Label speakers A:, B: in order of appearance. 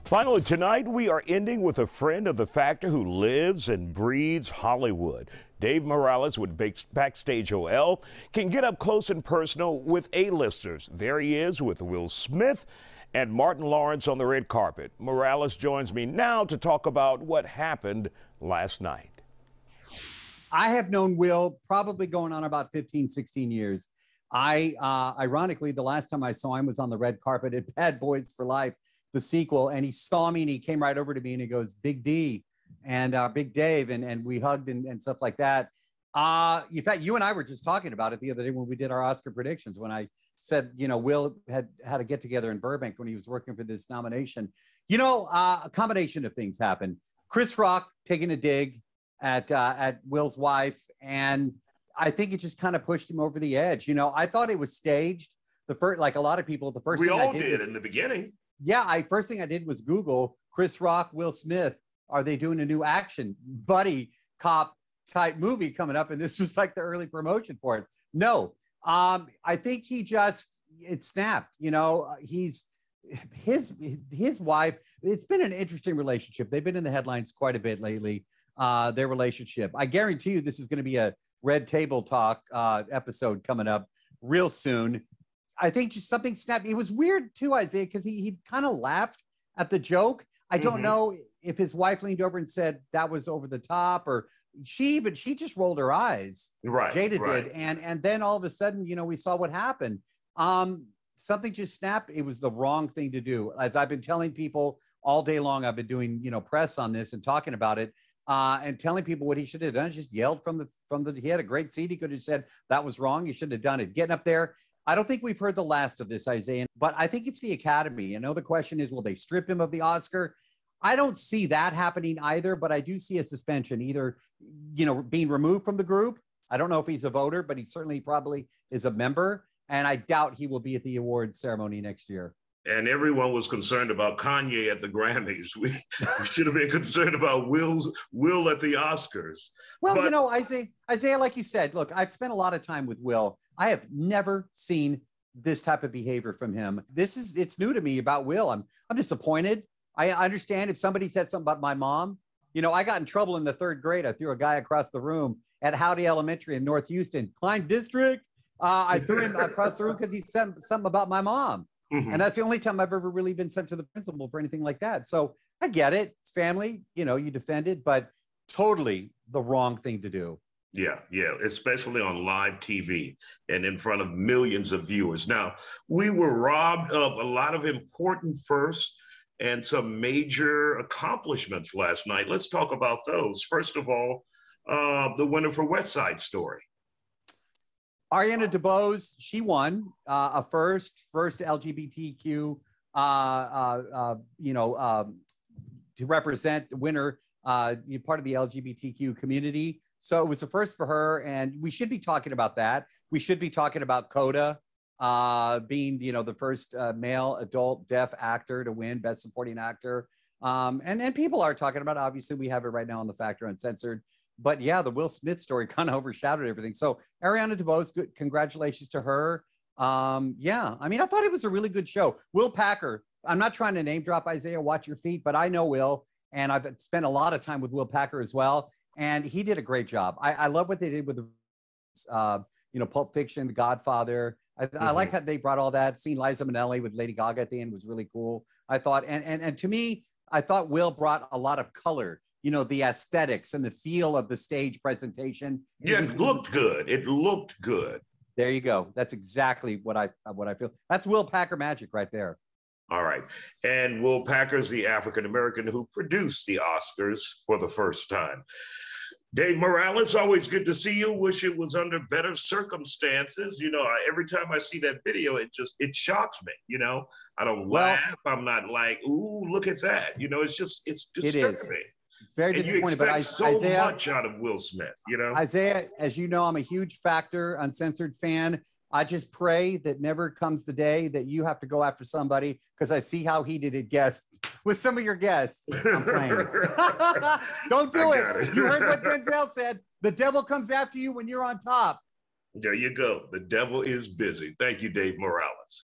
A: Finally, tonight we are ending with a friend of the Factor who lives and breathes Hollywood. Dave Morales with Backstage OL can get up close and personal with A-listers. There he is with Will Smith and Martin Lawrence on the red carpet. Morales joins me now to talk about what happened last night.
B: I have known Will probably going on about 15, 16 years. Ironically, the last time I saw him was on the red carpet at Bad Boys for Life, the sequel, and he saw me and he came right over to me and he goes, "Big D," and Big Dave, and we hugged and stuff like that. In fact, you and I were just talking about it the other day when we did our Oscar predictions, when I said, you know, Will had a get together in Burbank when he was working for this nomination. You know, a combination of things happened. Chris Rock taking a dig at Will's wife, and I think it just kind of pushed him over the edge. You know, I thought it was staged. The first, like a lot of people, the first
C: we
B: thing
C: all
B: I did
C: did
B: was,
C: in the beginning.
B: Yeah, first thing I did was Google Chris Rock, Will Smith. Are they doing a new action buddy cop type movie coming up? And this was like the early promotion for it. No, I think it snapped. You know, his wife. It's been an interesting relationship. They've been in the headlines quite a bit lately. Their relationship. I guarantee you, this is going to be a Red Table Talk episode coming up real soon. I think just something snapped. It was weird too, Isaiah, because he kind of laughed at the joke. I don't know if his wife leaned over and said that was over the top, or she just rolled her eyes.
C: Right.
B: Jada
C: right.
B: did. And then all of a sudden, you know, we saw what happened. Something just snapped. It was the wrong thing to do. As I've been telling people all day long, I've been doing, you know, press on this and talking about it. And telling people what he should have done. Just yelled from the he had a great seat. He could have said that was wrong. You shouldn't have done it. Getting up there. I don't think we've heard the last of this, Isaiah, but I think it's the Academy. I know the question is, will they strip him of the Oscar? I don't see that happening either, but I do see a suspension, either, you know, being removed from the group. I don't know if he's a voter, but he certainly probably is a member. And I doubt he will be at the awards ceremony next year.
C: And everyone was concerned about Kanye at the Grammys. We should have been concerned about Will at the Oscars.
B: Well, you know, Isaiah, like you said, look, I've spent a lot of time with Will. I have never seen this type of behavior from him. It's new to me about Will. I'm disappointed. I understand if somebody said something about my mom. You know, I got in trouble in the 3rd grade. I threw a guy across the room at Howdy Elementary in North Houston, Klein District. I threw him across the room because he said something about my mom. And that's the only time I've ever really been sent to the principal for anything like that. So I get it. It's family, you know, you defend it, but totally the wrong thing to do.
C: Yeah, especially on live TV and in front of millions of viewers. Now, we were robbed of a lot of important firsts and some major accomplishments last night. Let's talk about those. First of all, the winner for West Side Story.
B: Ariana DeBose, she won a first LGBTQ, to represent the winner, part of the LGBTQ community. So it was a first for her, and we should be talking about that. We should be talking about Coda being, you know, the first male adult deaf actor to win Best Supporting Actor. And people are talking about, obviously, we have it right now on the Factor Uncensored. But yeah, the Will Smith story kind of overshadowed everything. So Ariana DeBose, good, congratulations to her. Yeah, I mean, I thought it was a really good show. Will Packer, I'm not trying to name drop Isaiah, watch your feet, but I know Will, and I've spent a lot of time with Will Packer as well, and he did a great job. I love what they did with the, you know, Pulp Fiction, The Godfather. I like how they brought all that. Seeing Liza Minnelli with Lady Gaga at the end was really cool, I thought. And to me, I thought Will brought a lot of color. You know, the aesthetics and the feel of the stage presentation.
C: Yeah, it looked good. It looked good.
B: There you go. That's exactly what I feel. That's Will Packer magic right there.
C: All right. And Will Packer's the African-American who produced the Oscars for the first time. Dave Morales, always good to see you. Wish it was under better circumstances. You know, every time I see that video, it shocks me. You know, I don't laugh. I'm not like, ooh, look at that. You know, it's disturbing.
B: It's very disappointing,
C: but Isaiah, much out of Will Smith, you know.
B: Isaiah, as you know, I'm a huge Factor Uncensored fan. I just pray that never comes the day that you have to go after somebody, because I see how heated it gets with some of your guests. I'm playing. Don't do it. You heard what Denzel said. The devil comes after you when you're on top.
C: There you go. The devil is busy. Thank you, Dave Morales.